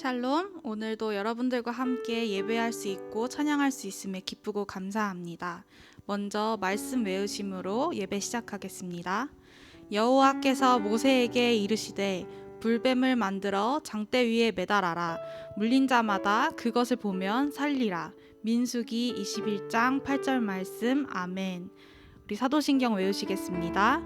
샬롬, 오늘도 여러분들과 함께 예배할 수 있고 찬양할 수 있음에 기쁘고 감사합니다. 먼저 말씀 외우심으로 예배 시작하겠습니다. 여호와께서 모세에게 이르시되 불뱀을 만들어 장대 위에 매달아라. 물린 자마다 그것을 보면 살리라. 민수기 21장 8절 말씀. 아멘. 우리 사도신경 외우시겠습니다.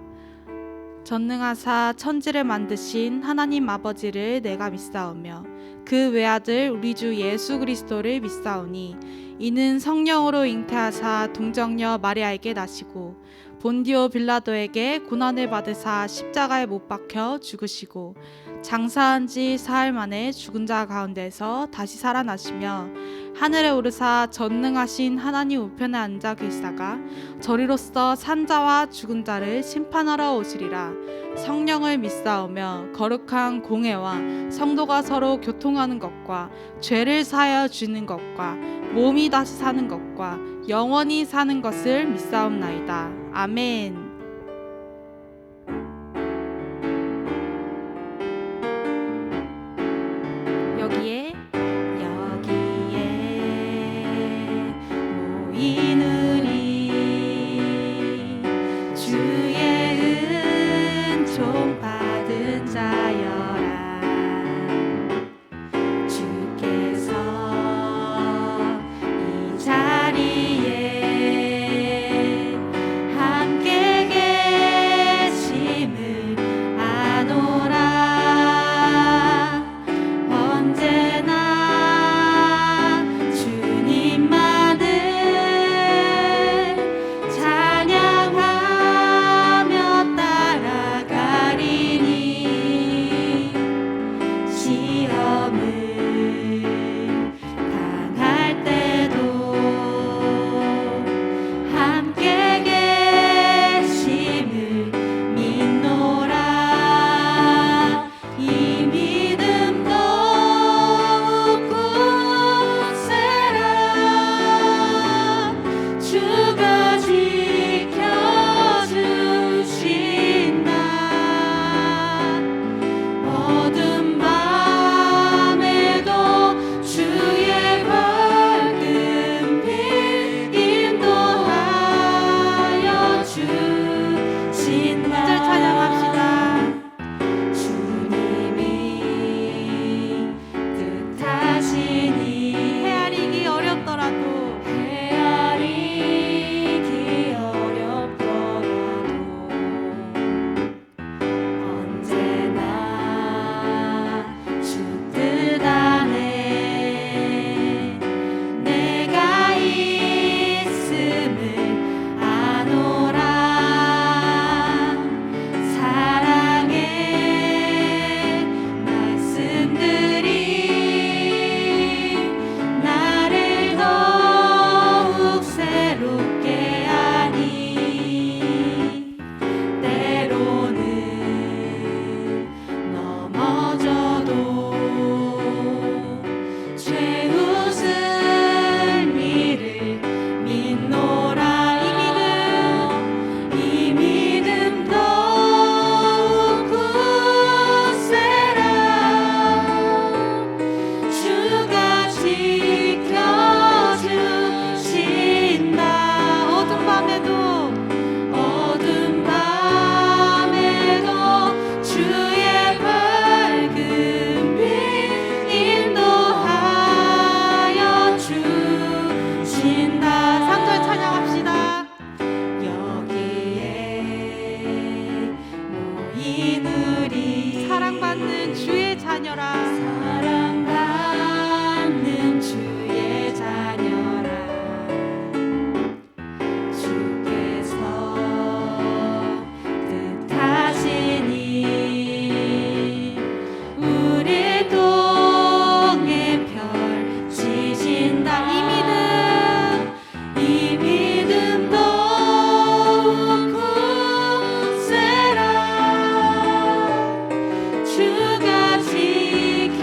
전능하사 천지를 만드신 하나님 아버지를 내가 믿사오며 그 외아들 우리 주 예수 그리스도를 믿사오니 이는 성령으로 잉태하사 동정녀 마리아에게 나시고 본디오 빌라도에게 고난을 받으사 십자가에 못 박혀 죽으시고 장사한 지 사흘 만에 죽은 자 가운데서 다시 살아나시며 하늘에 오르사 전능하신 하나님 우편에 앉아 계시다가 저리로서 산자와 죽은 자를 심판하러 오시리라. 성령을 믿사오며 거룩한 공회와 성도가 서로 교통하는 것과 죄를 사하여 주는 것과 몸이 다시 사는 것과 영원히 사는 것을 믿사옵나이다. 아멘. 여기에 모이누리 주의 은총 받은 자여라. 주께서 이 자리에 함께 계심을 아노라. 언제나 주님만을 찬양하며 따라가리니 시험을 당할 때도 함께 계심을 믿노라. 이 믿음 더욱 굳세라. 주가 지켜주신다. 어두운 밤에도 주의 밝은 빛 인도하여 주신다. 찬양합시다. 주님이 뜻하시니 헤아리기 어렵더라도 언제나 주 뜻 안에 내가 있음을 아노라. 사랑의 말씀들이 나를 더욱 새롭게 하니 때로는 넘어져도 죄 웃을 일을 믿노라. 이 믿음 더욱 굳세라. 주가 지켜주신다. 어두운 밤에도 주의 밝은 빛 인도하여 주신다. 3절 찬양합시다. 여기에 모이누리 사랑받는 주의 자녀라. 사랑받는 주의 자녀라. 주께서 뜻하시니 우리 동에 펼치신다. 이 믿음 더욱 굳세라. 주가 지켜주신다.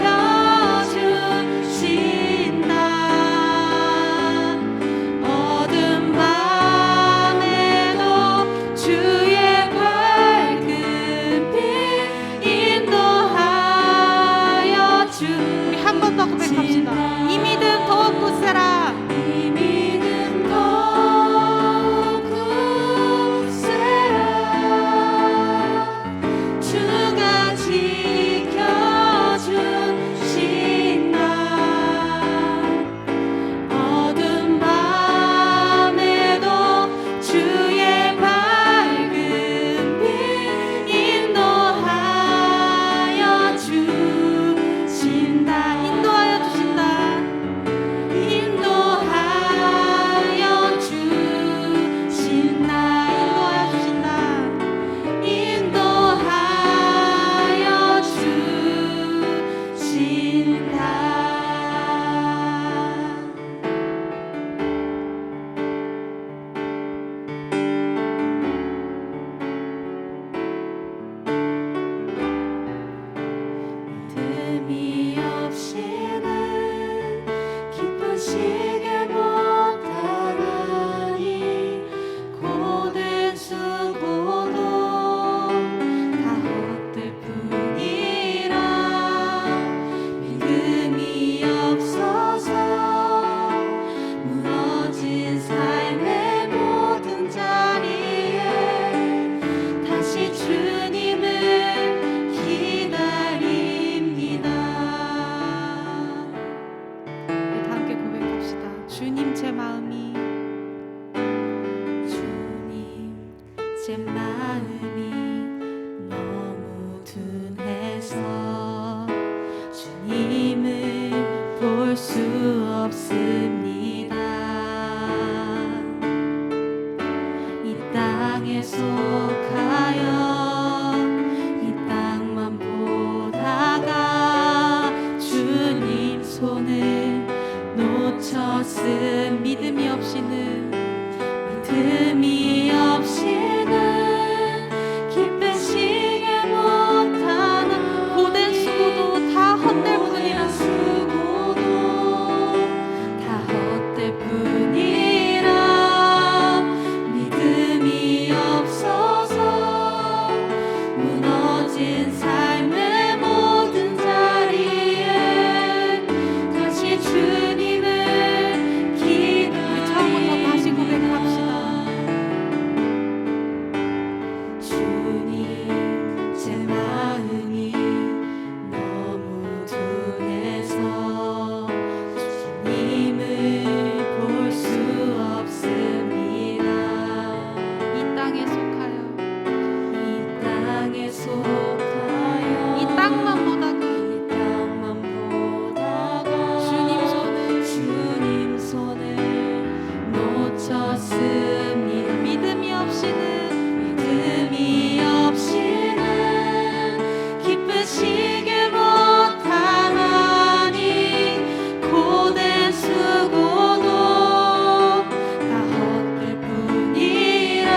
무너진 삶의 모든 자리에 다시 주님을 기다립니다. 처음부터 다시 고백합시다. 주님, 제 마음이 너무 둔해서 주님을 볼 수 없습니다. 이 땅에 속하여 이 땅만 보다가 주님 손을 놓쳤습니다. 믿음이 없이는 기쁘시게 못하나니 고된 수고도 다 헛될 뿐이라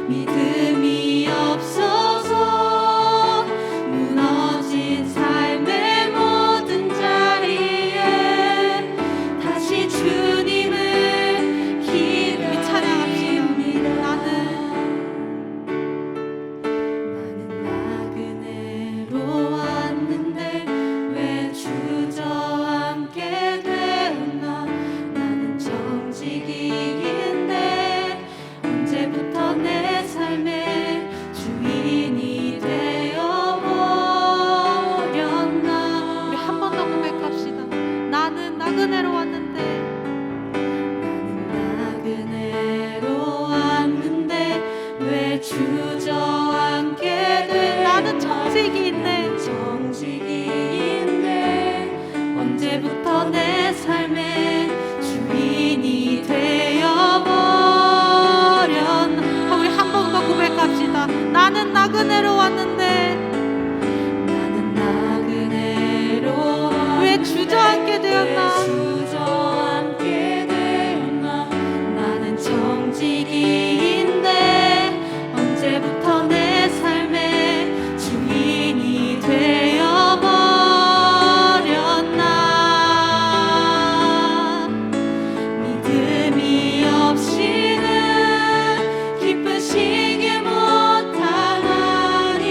믿음이 없어서 무너진 삶의 모든 자리에 다시 주님을 기다립니다. 나는 나그네로 왔는데 왜 주저앉게 되었나. 나는 정직이인데 언제부터 내 삶의 주인이 되어버렸나. 우리 한 번 더 고백합시다. 나는 나그네로 왔는데 왜 주저앉게 돼. 나는 정직이인데 언제부터 내 삶의 주인이 되어버렸나. 우리 한 번 더 고백합시다. 나는 나그네로 왔는데 왜 주저앉게 되었나. 나는 정직이인데 언제부터 내 삶의 주인이 되어버렸나. 믿음이 없이는 기쁘시게 못하나니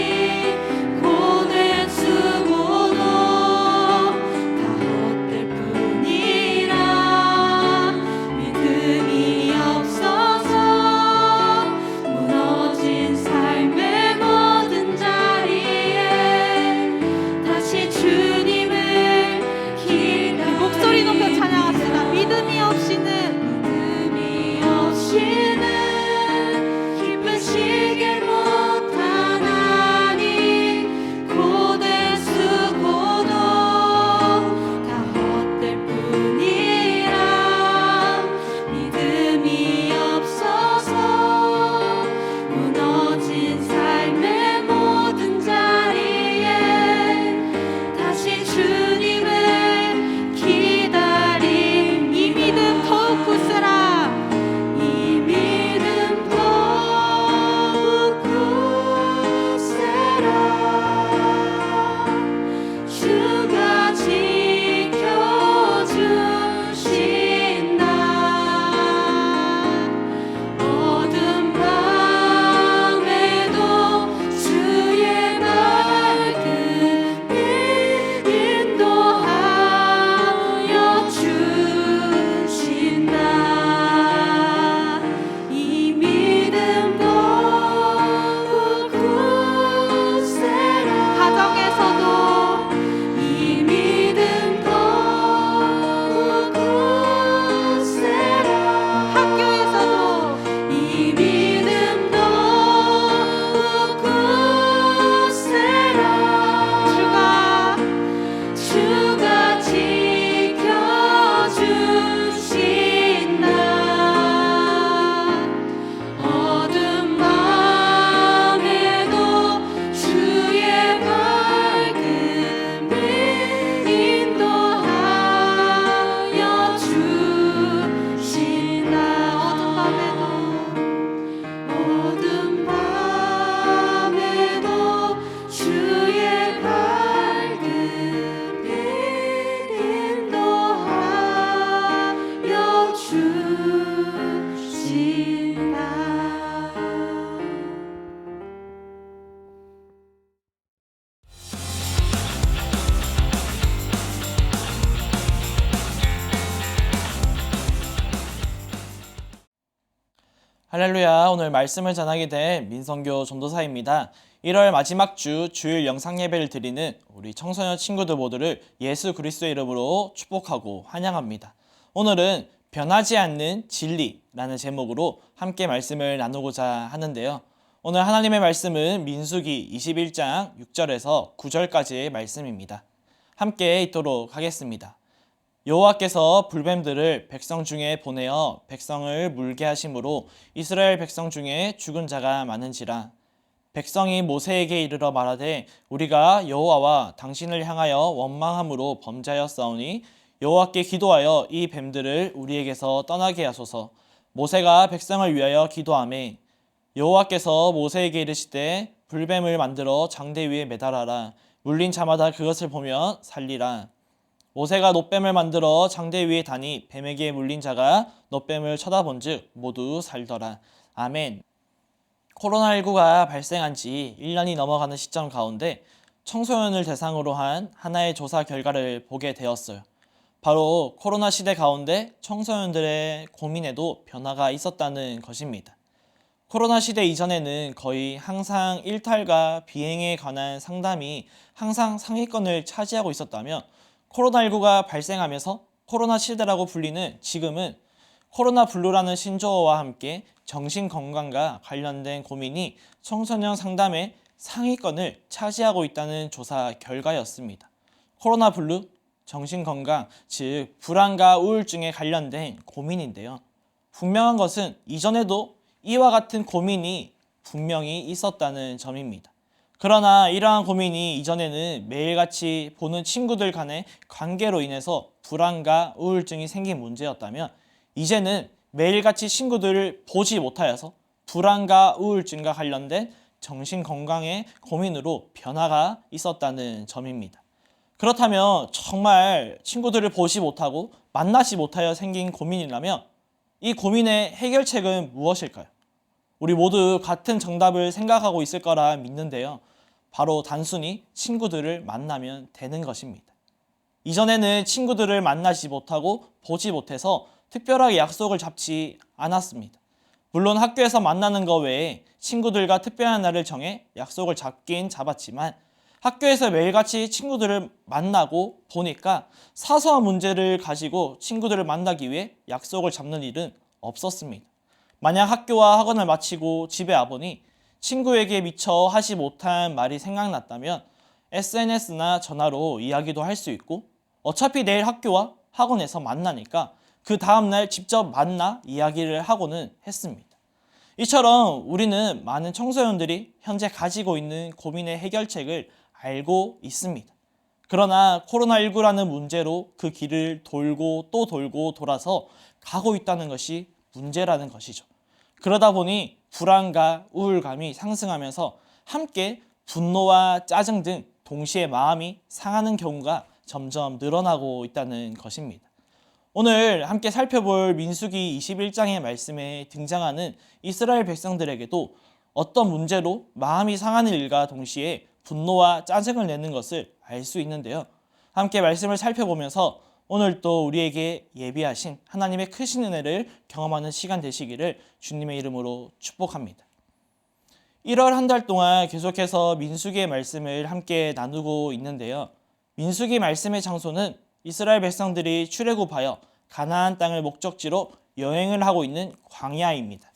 할렐루야. 오늘 말씀을 전하게 된 민성교 전도사입니다. 1월 마지막 주 주일 영상 예배를 드리는 우리 청소년 친구들 모두를 예수 그리스도의 이름으로 축복하고 환영합니다. 오늘은 변하지 않는 진리라는 제목으로 함께 말씀을 나누고자 하는데요. 오늘 하나님의 말씀은 민수기 21장 6절에서 9절까지의 말씀입니다. 함께 읽도록 하겠습니다. 여호와께서 불뱀들을 백성 중에 보내어 백성을 물게 하심으로 이스라엘 백성 중에 죽은 자가 많은지라. 백성이 모세에게 이르러 말하되 우리가 여호와와 당신을 향하여 원망함으로 범죄하였사오니 여호와께 기도하여 이 뱀들을 우리에게서 떠나게 하소서. 모세가 백성을 위하여 기도하매 여호와께서 모세에게 이르시되 불뱀을 만들어 장대 위에 매달아라. 물린 자마다 그것을 보면 살리라. 모세가 놋뱀을 만들어 장대 위에 다니 뱀에게 물린 자가 놋뱀을 쳐다본즉 모두 살더라. 아멘. 코로나19가 발생한 지 1년이 넘어가는 시점 가운데 청소년을 대상으로 한 하나의 조사 결과를 보게 되었어요. 바로 코로나 시대 가운데 청소년들의 고민에도 변화가 있었다는 것입니다. 코로나 시대 이전에는 거의 항상 일탈과 비행에 관한 상담이 항상 상위권을 차지하고 있었다면 코로나19가 발생하면서 코로나 시대라고 불리는 지금은 코로나 블루라는 신조어와 함께 정신건강과 관련된 고민이 청소년 상담의 상위권을 차지하고 있다는 조사 결과였습니다. 코로나 블루, 정신건강, 즉 불안과 우울증에 관련된 고민인데요. 분명한 것은 이전에도 이와 같은 고민이 분명히 있었다는 점입니다. 그러나 이러한 고민이 이전에는 매일같이 보는 친구들 간의 관계로 인해서 불안과 우울증이 생긴 문제였다면 이제는 매일같이 친구들을 보지 못하여서 불안과 우울증과 관련된 정신건강의 고민으로 변화가 있었다는 점입니다. 그렇다면 정말 친구들을 보지 못하고 만나지 못하여 생긴 고민이라면 이 고민의 해결책은 무엇일까요? 우리 모두 같은 정답을 생각하고 있을 거라 믿는데요. 바로 단순히 친구들을 만나면 되는 것입니다. 이전에는 친구들을 만나지 못하고 보지 못해서 특별하게 약속을 잡지 않았습니다. 물론 학교에서 만나는 것 외에 친구들과 특별한 날을 정해 약속을 잡긴 잡았지만 학교에서 매일같이 친구들을 만나고 보니까 사소한 문제를 가지고 친구들을 만나기 위해 약속을 잡는 일은 없었습니다. 만약 학교와 학원을 마치고 집에 와보니 친구에게 미처 하지 못한 말이 생각났다면 SNS나 전화로 이야기도 할 수 있고 어차피 내일 학교와 학원에서 만나니까 그 다음날 직접 만나 이야기를 하고는 했습니다. 이처럼 우리는 많은 청소년들이 현재 가지고 있는 고민의 해결책을 알고 있습니다. 그러나 코로나19라는 문제로 그 길을 돌고 또 돌고 돌아서 가고 있다는 것이 문제라는 것이죠. 그러다 보니 불안과 우울감이 상승하면서 함께 분노와 짜증 등 동시에 마음이 상하는 경우가 점점 늘어나고 있다는 것입니다. 오늘 함께 살펴볼 민수기 21장의 말씀에 등장하는 이스라엘 백성들에게도 어떤 문제로 마음이 상하는 일과 동시에 분노와 짜증을 내는 것을 알 수 있는데요. 함께 말씀을 살펴보면서 오늘 또 우리에게 예비하신 하나님의 크신 은혜를 경험하는 시간 되시기를 주님의 이름으로 축복합니다. 1월 한 달 동안 계속해서 민수기의 말씀을 함께 나누고 있는데요. 민수기 말씀의 장소는 이스라엘 백성들이 출애굽하여 가나안 땅을 목적지로 여행을 하고 있는 광야입니다.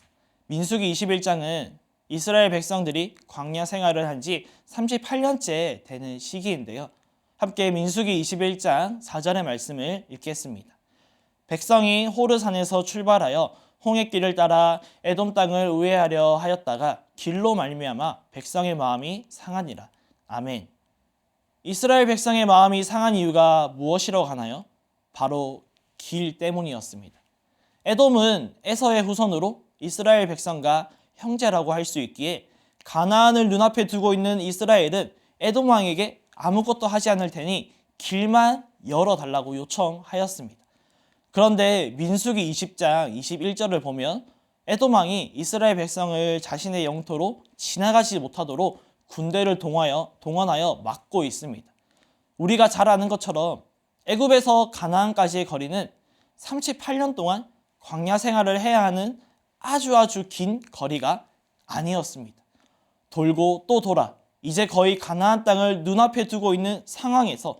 민수기 21장은 이스라엘 백성들이 광야 생활을 한 지 38년째 되는 시기인데요. 함께 민수기 21장 4절의 말씀을 읽겠습니다. 백성이 호르산에서 출발하여 홍해길을 따라 에돔 땅을 우회하려 하였다가 길로 말미암아 백성의 마음이 상하니라. 아멘. 이스라엘 백성의 마음이 상한 이유가 무엇이라고 하나요? 바로 길 때문이었습니다. 에돔은 에서의 후손으로 이스라엘 백성과 형제라고 할 수 있기에 가나안을 눈앞에 두고 있는 이스라엘은 에돔 왕에게 아무것도 하지 않을 테니 길만 열어달라고 요청하였습니다. 그런데 민수기 20장 21절을 보면 에돔 왕이 이스라엘 백성을 자신의 영토로 지나가지 못하도록 군대를 동원하여 막고 있습니다. 우리가 잘 아는 것처럼 애굽에서 가나안까지의 거리는 38년 동안 광야 생활을 해야 하는 아주 긴 거리가 아니었습니다. 돌고 또 돌아 이제 거의 가나안 땅을 눈앞에 두고 있는 상황에서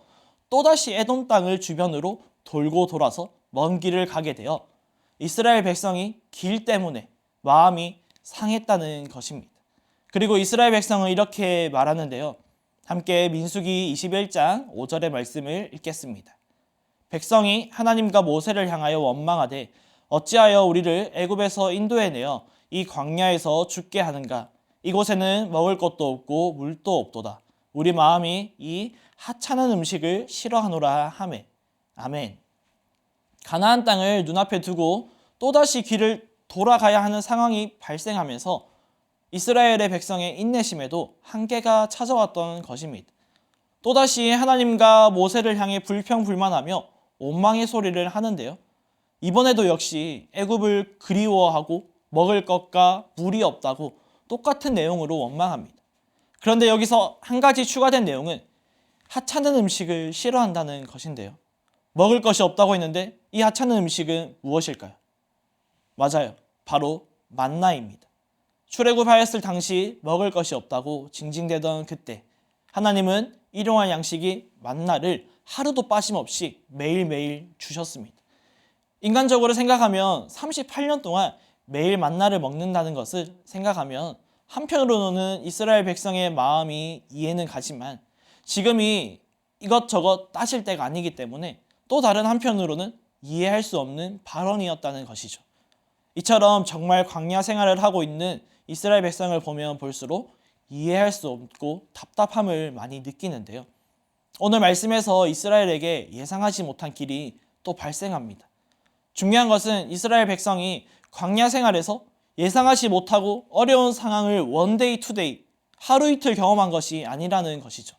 또다시 에돔 땅을 주변으로 돌고 돌아서 먼 길을 가게 되어 이스라엘 백성이 길 때문에 마음이 상했다는 것입니다. 그리고 이스라엘 백성은 이렇게 말하는데요. 함께 민수기 21장 5절의 말씀을 읽겠습니다. 백성이 하나님과 모세를 향하여 원망하되 어찌하여 우리를 애굽에서 인도해내어 이 광야에서 죽게 하는가? 이곳에는 먹을 것도 없고 물도 없도다. 우리 마음이 이 하찮은 음식을 싫어하노라 하매. 아멘. 가나안 땅을 눈앞에 두고 또다시 길을 돌아가야 하는 상황이 발생하면서 이스라엘의 백성의 인내심에도 한계가 찾아왔던 것입니다. 또다시 하나님과 모세를 향해 불평불만하며 원망의 소리를 하는데요. 이번에도 역시 애굽을 그리워하고 먹을 것과 물이 없다고 똑같은 내용으로 원망합니다. 그런데 여기서 한 가지 추가된 내용은 하찮은 음식을 싫어한다는 것인데요. 먹을 것이 없다고 했는데 이 하찮은 음식은 무엇일까요? 맞아요. 바로 만나입니다. 출애굽하였을 당시 먹을 것이 없다고 징징대던 그때 하나님은 일용할 양식이 만나를 하루도 빠짐없이 매일매일 주셨습니다. 인간적으로 생각하면 38년 동안 매일 만나를 먹는다는 것을 생각하면 한편으로는 이스라엘 백성의 마음이 이해는 가지만 지금이 이것저것 따질 때가 아니기 때문에 또 다른 한편으로는 이해할 수 없는 발언이었다는 것이죠. 이처럼 정말 광야 생활을 하고 있는 이스라엘 백성을 보면 볼수록 이해할 수 없고 답답함을 많이 느끼는데요. 오늘 말씀에서 이스라엘에게 예상하지 못한 길이 또 발생합니다. 중요한 것은 이스라엘 백성이 광야 생활에서 예상하지 못하고 어려운 상황을 원데이 투데이, 하루 이틀 경험한 것이 아니라는 것이죠.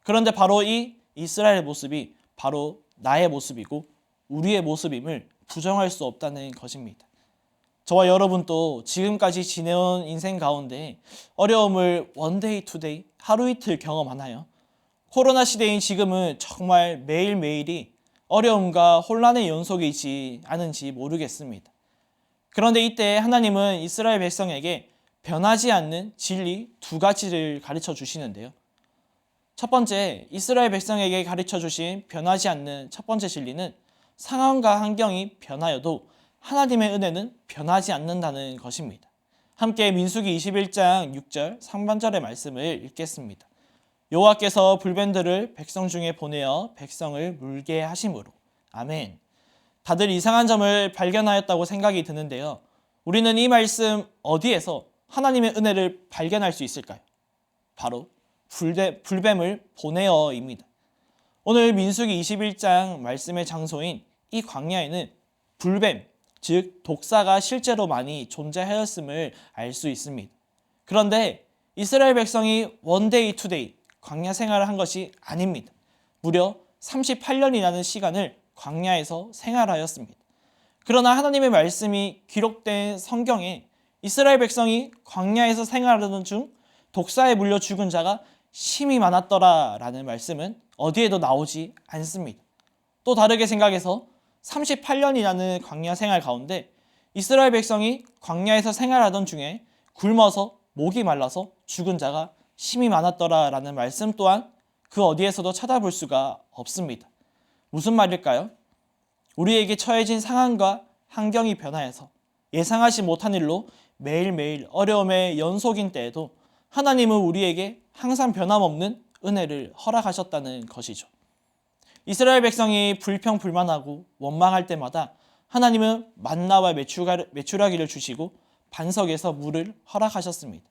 그런데 바로 이 이스라엘의 모습이 바로 나의 모습이고 우리의 모습임을 부정할 수 없다는 것입니다. 저와 여러분도 지금까지 지내온 인생 가운데 어려움을 원데이 투데이, 하루 이틀 경험하나요? 코로나 시대인 지금은 정말 매일매일이 어려움과 혼란의 연속이지 않은지 모르겠습니다. 그런데 이때 하나님은 이스라엘 백성에게 변하지 않는 진리 두 가지를 가르쳐 주시는데요. 첫 번째, 이스라엘 백성에게 가르쳐 주신 변하지 않는 첫 번째 진리는 상황과 환경이 변하여도 하나님의 은혜는 변하지 않는다는 것입니다. 함께 민수기 21장 6절 상반절의 말씀을 읽겠습니다. 여호와께서 불뱀들을 백성 중에 보내어 백성을 물게 하심으로. 아멘. 다들 이상한 점을 발견하였다고 생각이 드는데요. 우리는 이 말씀 어디에서 하나님의 은혜를 발견할 수 있을까요? 바로 불뱀을 보내어입니다. 오늘 민수기 21장 말씀의 장소인 이 광야에는 불뱀, 즉 독사가 실제로 많이 존재하였음을 알 수 있습니다. 그런데 이스라엘 백성이 원데이 투데이 광야 생활을 한 것이 아닙니다. 무려 38년이라는 시간을 광야에서 생활하였습니다. 그러나 하나님의 말씀이 기록된 성경에 이스라엘 백성이 광야에서 생활하던 중 독사에 물려 죽은 자가 심히 많았더라라는 말씀은 어디에도 나오지 않습니다. 또 다르게 생각해서 38년이라는 광야 생활 가운데 이스라엘 백성이 광야에서 생활하던 중에 굶어서 목이 말라서 죽은 자가 심히 많았더라라는 말씀 또한 그 어디에서도 찾아볼 수가 없습니다. 무슨 말일까요? 우리에게 처해진 상황과 환경이 변화해서 예상하지 못한 일로 매일매일 어려움의 연속인 때에도 하나님은 우리에게 항상 변함없는 은혜를 허락하셨다는 것이죠. 이스라엘 백성이 불평불만하고 원망할 때마다 하나님은 만나와 메추라기를 주시고 반석에서 물을 허락하셨습니다.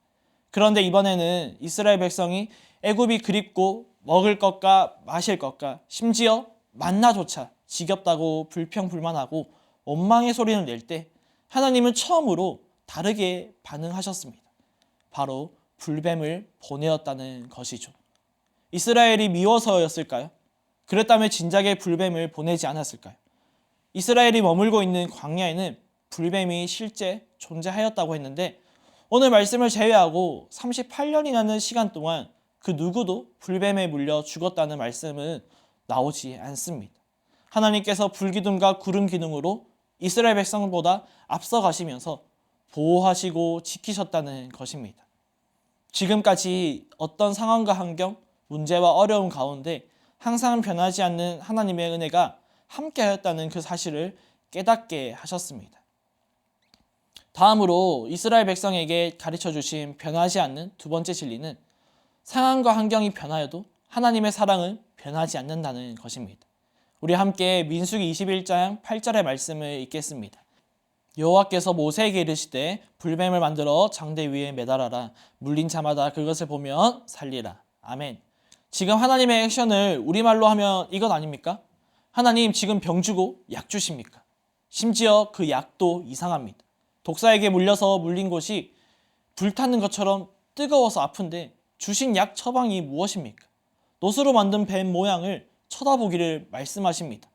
그런데 이번에는 이스라엘 백성이 애굽이 그립고 먹을 것과 마실 것과 심지어 만나조차 지겹다고 불평불만하고 원망의 소리를 낼 때 하나님은 처음으로 다르게 반응하셨습니다. 바로 불뱀을 보내었다는 것이죠. 이스라엘이 미워서였을까요? 그랬다면 진작에 불뱀을 보내지 않았을까요? 이스라엘이 머물고 있는 광야에는 불뱀이 실제 존재하였다고 했는데 오늘 말씀을 제외하고 38년이라는 시간 동안 그 누구도 불뱀에 물려 죽었다는 말씀은 나오지 않습니다. 하나님께서 불기둥과 구름 기둥으로 이스라엘 백성보다 앞서가시면서 보호하시고 지키셨다는 것입니다. 지금까지 어떤 상황과 환경, 문제와 어려움 가운데 항상 변하지 않는 하나님의 은혜가 함께하였다는 그 사실을 깨닫게 하셨습니다. 다음으로 이스라엘 백성에게 가르쳐 주신 변하지 않는 두 번째 진리는 상황과 환경이 변하여도 하나님의 사랑은 변하지 않는다는 것입니다. 우리 함께 민수기 21장 8절의 말씀을 읽겠습니다. 여호와께서 모세에게 이르시되 불뱀을 만들어 장대 위에 매달아라. 물린 자마다 그것을 보면 살리라. 아멘. 지금 하나님의 액션을 우리말로 하면 이건 아닙니까? 하나님 지금 병 주고 약 주십니까? 심지어 그 약도 이상합니다. 독사에게 물려서 물린 곳이 불타는 것처럼 뜨거워서 아픈데 주신 약 처방이 무엇입니까? 노스로 만든 뱀 모양을 쳐다보기를 말씀하십니다.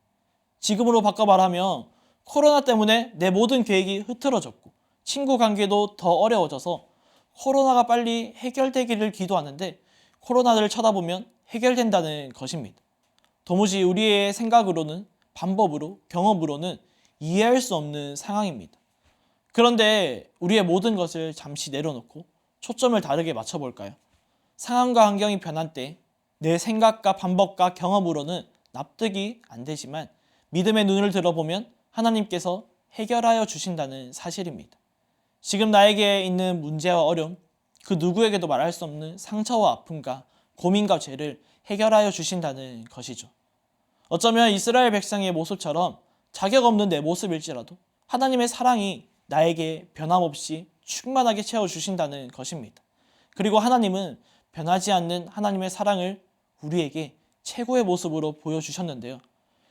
지금으로 바꿔 말하면 코로나 때문에 내 모든 계획이 흐트러졌고 친구 관계도 더 어려워져서 코로나가 빨리 해결되기를 기도하는데 코로나를 쳐다보면 해결된다는 것입니다. 도무지 우리의 생각으로는, 방법으로, 경험으로는 이해할 수 없는 상황입니다. 그런데 우리의 모든 것을 잠시 내려놓고 초점을 다르게 맞춰볼까요? 상황과 환경이 변한 때 내 생각과 방법과 경험으로는 납득이 안 되지만 믿음의 눈을 들어보면 하나님께서 해결하여 주신다는 사실입니다. 지금 나에게 있는 문제와 어려움, 그 누구에게도 말할 수 없는 상처와 아픔과 고민과 죄를 해결하여 주신다는 것이죠. 어쩌면 이스라엘 백성의 모습처럼 자격 없는 내 모습일지라도 하나님의 사랑이 나에게 변함없이 충만하게 채워주신다는 것입니다. 그리고 하나님은 변하지 않는 하나님의 사랑을 우리에게 최고의 모습으로 보여주셨는데요.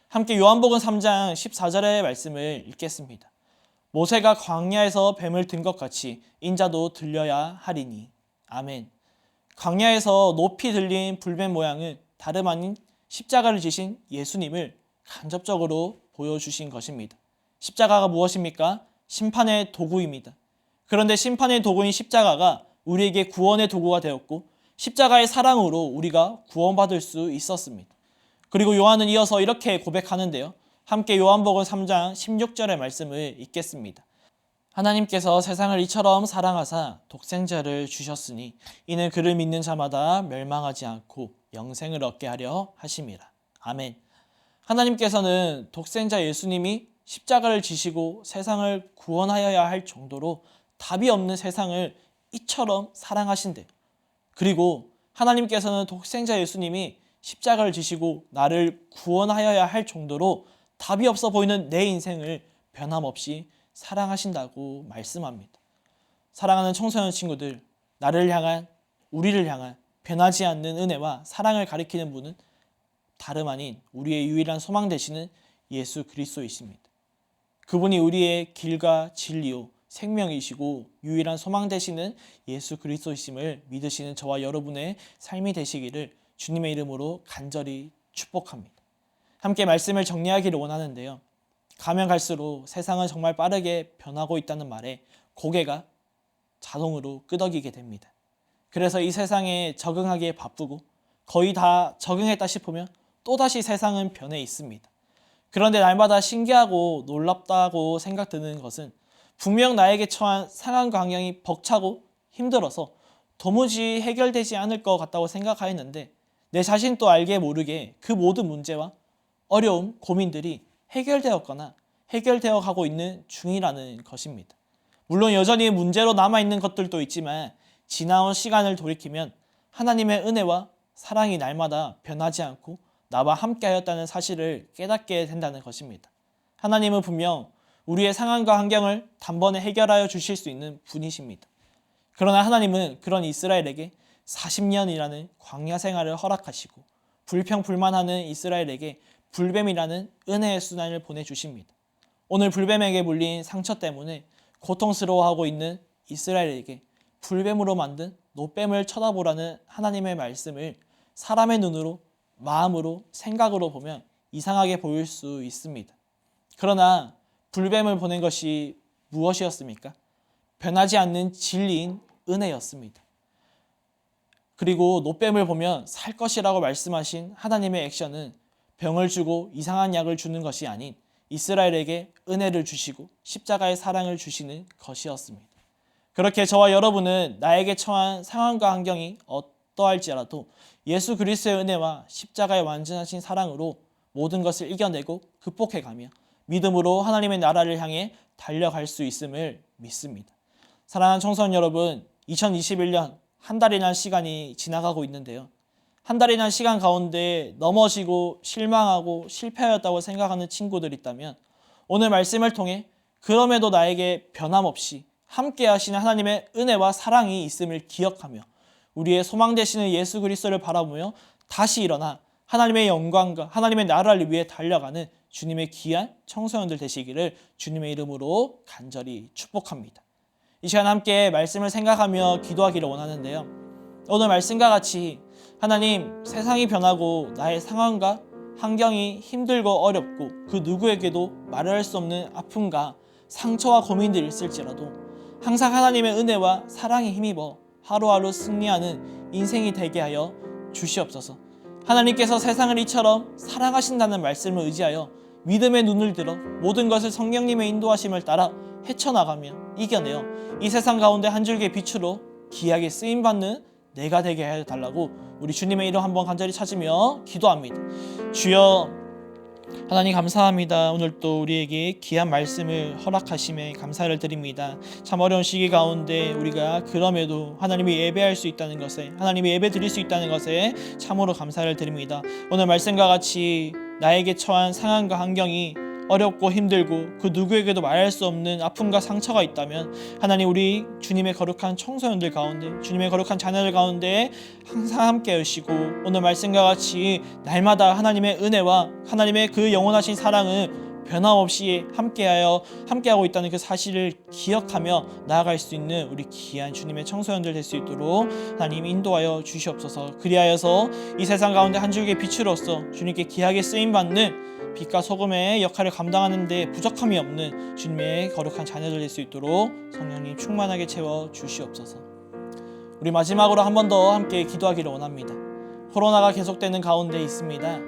함께 요한복음 3장 14절의 말씀을 읽겠습니다. 모세가 광야에서 뱀을 든 것 같이 인자도 들려야 하리니. 아멘. 광야에서 높이 들린 불뱀 모양은 다름 아닌 십자가를 지신 예수님을 간접적으로 보여주신 것입니다. 십자가가 무엇입니까? 심판의 도구입니다. 그런데 심판의 도구인 십자가가 우리에게 구원의 도구가 되었고 십자가의 사랑으로 우리가 구원받을 수 있었습니다. 그리고 요한은 이어서 이렇게 고백하는데요. 함께 요한복음 3장 16절의 말씀을 읽겠습니다. 하나님께서 세상을 이처럼 사랑하사 독생자를 주셨으니 이는 그를 믿는 자마다 멸망하지 않고 영생을 얻게 하려 하심이라. 아멘. 하나님께서는 독생자 예수님이 십자가를 지시고 세상을 구원하여야 할 정도로 답이 없는 세상을 이처럼 사랑하신대요. 그리고 하나님께서는 독생자 예수님이 십자가를 지시고 나를 구원하여야 할 정도로 답이 없어 보이는 내 인생을 변함없이 사랑하신다고 말씀합니다. 사랑하는 청소년 친구들, 나를 향한, 우리를 향한 변하지 않는 은혜와 사랑을 가리키는 분은 다름 아닌 우리의 유일한 소망 되시는 예수 그리스도이십니다. 그분이 우리의 길과 진리요 생명이시고 유일한 소망 되시는 예수 그리스도이심을 믿으시는 저와 여러분의 삶이 되시기를 주님의 이름으로 간절히 축복합니다. 함께 말씀을 정리하기를 원하는데요. 가면 갈수록 세상은 정말 빠르게 변하고 있다는 말에 고개가 자동으로 끄덕이게 됩니다. 그래서 이 세상에 적응하기에 바쁘고 거의 다 적응했다 싶으면 또다시 세상은 변해 있습니다. 그런데 날마다 신기하고 놀랍다고 생각드는 것은 분명 나에게 처한 상황과 환경이 벅차고 힘들어서 도무지 해결되지 않을 것 같다고 생각하였는데 내 자신도 알게 모르게 그 모든 문제와 어려움, 고민들이 해결되었거나 해결되어 가고 있는 중이라는 것입니다. 물론 여전히 문제로 남아있는 것들도 있지만 지나온 시간을 돌이키면 하나님의 은혜와 사랑이 날마다 변하지 않고 나와 함께하였다는 사실을 깨닫게 된다는 것입니다. 하나님은 분명 우리의 상황과 환경을 단번에 해결하여 주실 수 있는 분이십니다. 그러나 하나님은 그런 이스라엘에게 40년이라는 광야 생활을 허락하시고 불평불만하는 이스라엘에게 불뱀이라는 은혜의 순환을 보내주십니다. 오늘 불뱀에게 물린 상처 때문에 고통스러워하고 있는 이스라엘에게 불뱀으로 만든 노뱀을 쳐다보라는 하나님의 말씀을 사람의 눈으로, 마음으로, 생각으로 보면 이상하게 보일 수 있습니다. 그러나 불뱀을 보낸 것이 무엇이었습니까? 변하지 않는 진리인 은혜였습니다. 그리고 노뱀을 보면 살 것이라고 말씀하신 하나님의 액션은 병을 주고 이상한 약을 주는 것이 아닌 이스라엘에게 은혜를 주시고 십자가의 사랑을 주시는 것이었습니다. 그렇게 저와 여러분은 나에게 처한 상황과 환경이 어떠할지라도 예수 그리스도의 은혜와 십자가의 완전하신 사랑으로 모든 것을 이겨내고 극복해가며 믿음으로 하나님의 나라를 향해 달려갈 수 있음을 믿습니다. 사랑하는 청소년 여러분, 2021년 한 달이나 시간이 지나가고 있는데요. 한 달이나 시간 가운데 넘어지고 실망하고 실패하였다고 생각하는 친구들 있다면 오늘 말씀을 통해 그럼에도 나에게 변함없이 함께 하시는 하나님의 은혜와 사랑이 있음을 기억하며 우리의 소망 되시는 예수 그리스도를 바라보며 다시 일어나 하나님의 영광과 하나님의 나라를 위해 달려가는 주님의 귀한 청소년들 되시기를 주님의 이름으로 간절히 축복합니다. 이 시간 함께 말씀을 생각하며 기도하기를 원하는데요. 오늘 말씀과 같이 하나님, 세상이 변하고 나의 상황과 환경이 힘들고 어렵고 그 누구에게도 말할 수 없는 아픔과 상처와 고민들이 있을지라도 항상 하나님의 은혜와 사랑에 힘입어 하루하루 승리하는 인생이 되게 하여 주시옵소서. 하나님께서 세상을 이처럼 사랑하신다는 말씀을 의지하여 믿음의 눈을 들어 모든 것을 성령님의 인도하심을 따라 헤쳐나가며 이겨내어 이 세상 가운데 한 줄기의 빛으로 귀하게 쓰임받는 내가 되게 해 달라고 우리 주님의 이름 한번 간절히 찾으며 기도합니다. 주여, 하나님 감사합니다. 오늘 또 우리에게 귀한 말씀을 허락하심에 감사를 드립니다. 참 어려운 시기 가운데 우리가 그럼에도 하나님이 예배할 수 있다는 것에, 하나님이 예배 드릴 수 있다는 것에 참으로 감사를 드립니다. 오늘 말씀과 같이 나에게 처한 상황과 환경이 어렵고 힘들고 그 누구에게도 말할 수 없는 아픔과 상처가 있다면 하나님, 우리 주님의 거룩한 청소년들 가운데, 주님의 거룩한 자녀들 가운데 항상 함께 하시고 오늘 말씀과 같이 날마다 하나님의 은혜와 하나님의 그 영원하신 사랑은 변함없이 함께하고 있다는 그 사실을 기억하며 나아갈 수 있는 우리 귀한 주님의 청소년들 될 수 있도록 하나님 인도하여 주시옵소서. 그리하여서 이 세상 가운데 한 줄기의 빛으로서 주님께 귀하게 쓰임받는 빛과 소금의 역할을 감당하는 데 부족함이 없는 주님의 거룩한 자녀들 될 수 있도록 성령님 충만하게 채워 주시옵소서. 우리 마지막으로 한 번 더 함께 기도하기를 원합니다. 코로나가 계속되는 가운데 있습니다.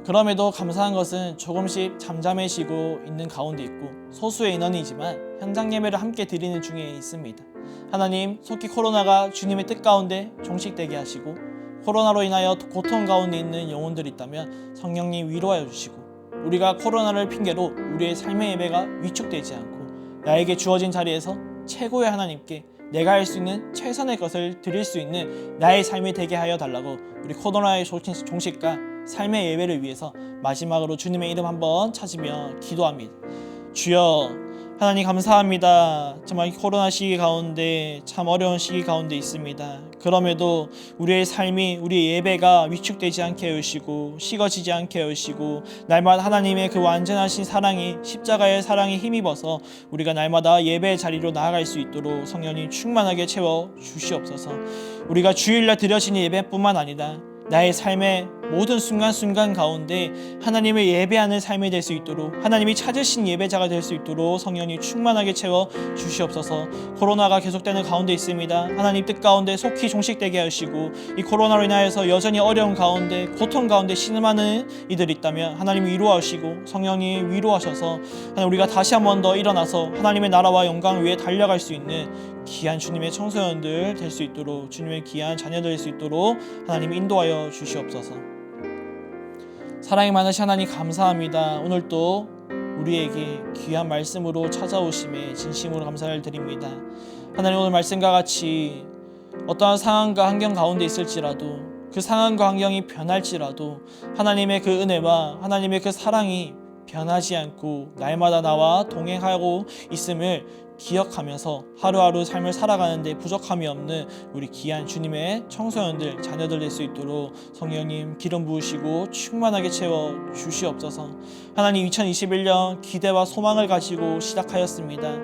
그럼에도 감사한 것은 조금씩 잠잠해지고 있는 가운데 있고 소수의 인원이지만 현장 예배를 함께 드리는 중에 있습니다. 하나님, 속히 코로나가 주님의 뜻 가운데 종식되게 하시고 코로나로 인하여 고통 가운데 있는 영혼들이 있다면 성령님 위로하여 주시고 우리가 코로나를 핑계로 우리의 삶의 예배가 위축되지 않고 나에게 주어진 자리에서 최고의 하나님께 내가 할 수 있는 최선의 것을 드릴 수 있는 나의 삶이 되게 하여 달라고 우리 코로나의 종식과 삶의 예배를 위해서 마지막으로 주님의 이름 한번 찾으며 기도합니다. 주여, 하나님 감사합니다. 정말 코로나 시기 가운데 참 어려운 시기 가운데 있습니다. 그럼에도 우리의 삶이, 우리의 예배가 위축되지 않게 해주시고 식어지지 않게 해주시고 날마다 하나님의 그 완전하신 사랑이, 십자가의 사랑이 힘입어서 우리가 날마다 예배의 자리로 나아갈 수 있도록 성령님 충만하게 채워 주시옵소서. 우리가 주일날 드려지는 예배뿐만 아니라 나의 삶의 모든 순간순간 가운데 하나님을 예배하는 삶이 될 수 있도록, 하나님이 찾으신 예배자가 될 수 있도록 성령이 충만하게 채워 주시옵소서. 코로나가 계속되는 가운데 있습니다. 하나님 뜻 가운데 속히 종식되게 하시고 이 코로나로 인하여서 여전히 어려운 가운데, 고통 가운데 신음하는 이들이 있다면 하나님이 위로하시고 성령이 위로하셔서 하나님, 우리가 다시 한 번 더 일어나서 하나님의 나라와 영광을 위해 달려갈 수 있는 귀한 주님의 청소년들 될 수 있도록, 주님의 귀한 자녀들 될 수 있도록 하나님 인도하여 주시옵소서. 사랑이 많으신 하나님 감사합니다. 오늘 또 우리에게 귀한 말씀으로 찾아오심에 진심으로 감사를 드립니다. 하나님, 오늘 말씀과 같이 어떠한 상황과 환경 가운데 있을지라도 그 상황과 환경이 변할지라도 하나님의 그 은혜와 하나님의 그 사랑이 변하지 않고 날마다 나와 동행하고 있음을 기억하면서 하루하루 삶을 살아가는데 부족함이 없는 우리 귀한 주님의 청소년들, 자녀들 될 수 있도록 성령님 기름 부으시고 충만하게 채워 주시옵소서. 하나님, 2021년 기대와 소망을 가지고 시작하였습니다.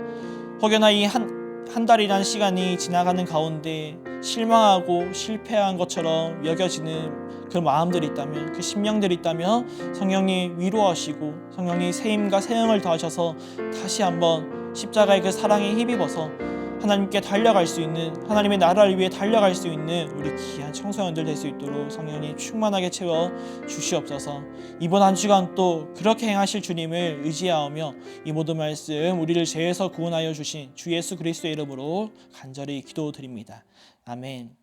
혹여나 이 한 달이라는 시간이 지나가는 가운데 실망하고 실패한 것처럼 여겨지는 그 마음들이 있다면, 그 심령들이 있다면 성령님 위로하시고 성령님 새 힘과 새 영을 더하셔서 다시 한번 십자가의 그 사랑에 힘입어서 하나님께 달려갈 수 있는, 하나님의 나라를 위해 달려갈 수 있는 우리 귀한 청소년들 될 수 있도록 성령님 충만하게 채워 주시옵소서. 이번 한 주간 또 그렇게 행하실 주님을 의지하며 이 모든 말씀 우리를 죄에서 구원하여 주신 주 예수 그리스도의 이름으로 간절히 기도드립니다. 아멘.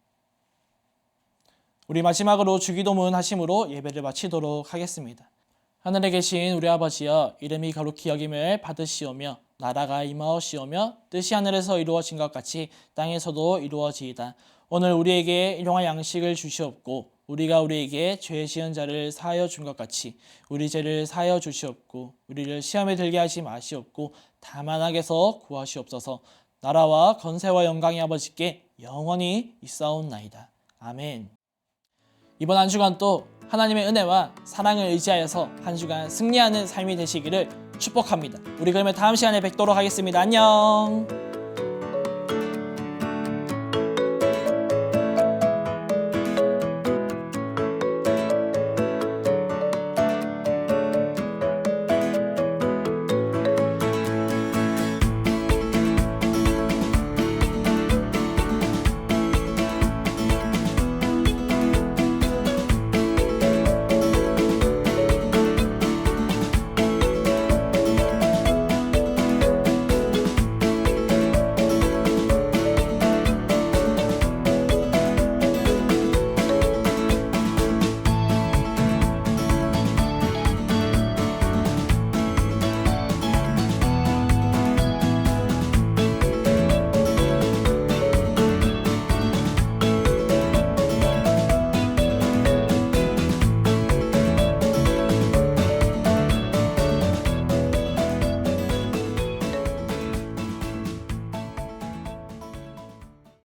우리 마지막으로 주기도문 하심으로 예배를 마치도록 하겠습니다. 하늘에 계신 우리 아버지여, 이름이 거룩히 여김을 받으시오며 나라가 임하옵시오며 뜻이 하늘에서 이루어진 것 같이 땅에서도 이루어지이다. 오늘 우리에게 일용할 양식을 주시옵고 우리가 우리에게 죄 지은 자를 사하여 준 것 같이 우리 죄를 사하여 주시옵고 우리를 시험에 들게 하지 마시옵고 다만 악에서 구하시옵소서. 나라와 건세와 영광이 아버지께 영원히 있사옵나이다. 아멘. 이번 한 주간 또 하나님의 은혜와 사랑을 의지하여서 한 주간 승리하는 삶이 되시기를 축복합니다. 우리 그러면 다음 시간에 뵙도록 하겠습니다. 안녕.